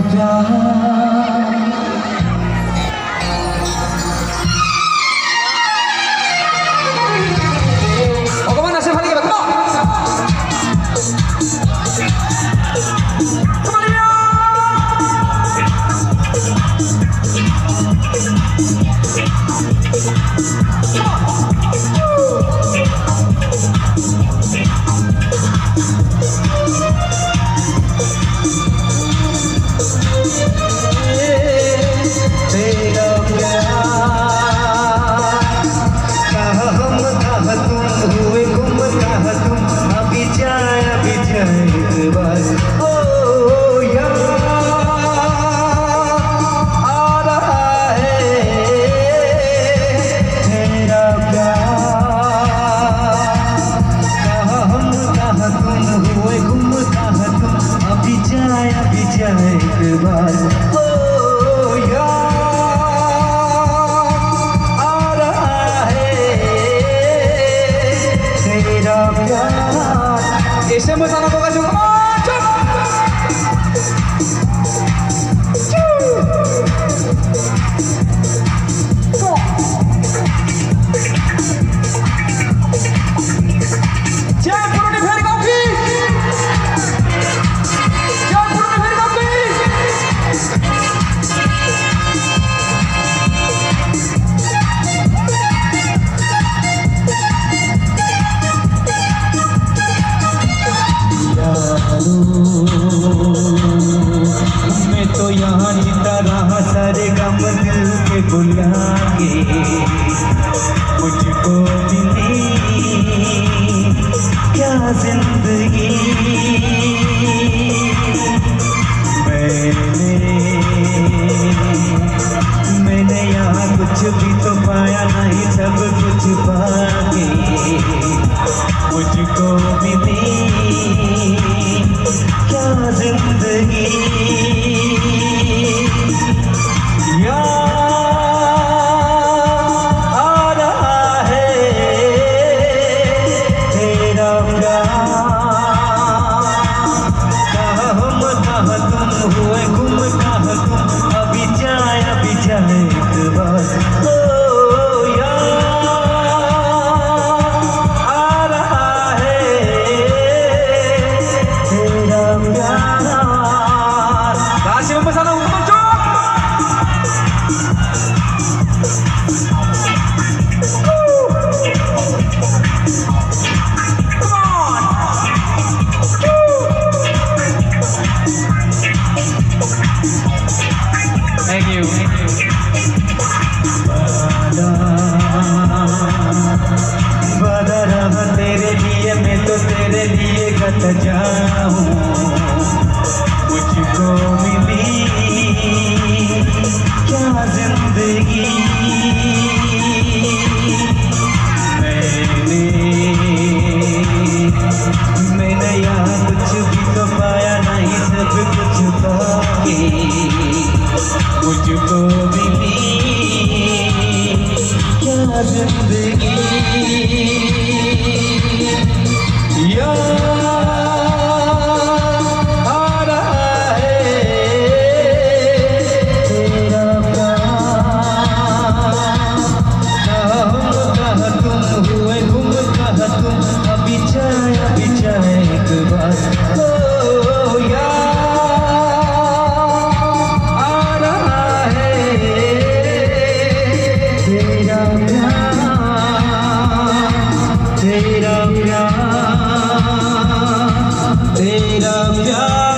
प्यार Come on, come on. Ese mo sana ko kasi मैं तो यहाँ की तरह सारे गम दिल के भुला के मुझको मिली क्या जिंदगी मैंने यहाँ कुछ भी तो पाया नहीं, सब कुछ पाके मुझको मिली क्या जिंदगी याद आ रहा है तेरा प्यार। कहाँ हम कहाँ तुम हुए गुम, कहाँ तुम अभी जाए एक बार। Thank you. बदरा तेरे लिए, मैं तो तेरे लिए गत जाऊं, मुझको मिली क्या जिंदगी मैंने यहाँ कुछ भी तो पाया नहीं, सब कुछ पाके मुझको मिली क्या जिंदगी याद आ रहा है तेरा प्यार। कहाँ तुम हुए गुम, कहाँ तुम अभी जाए एक बार। तेरा प्यार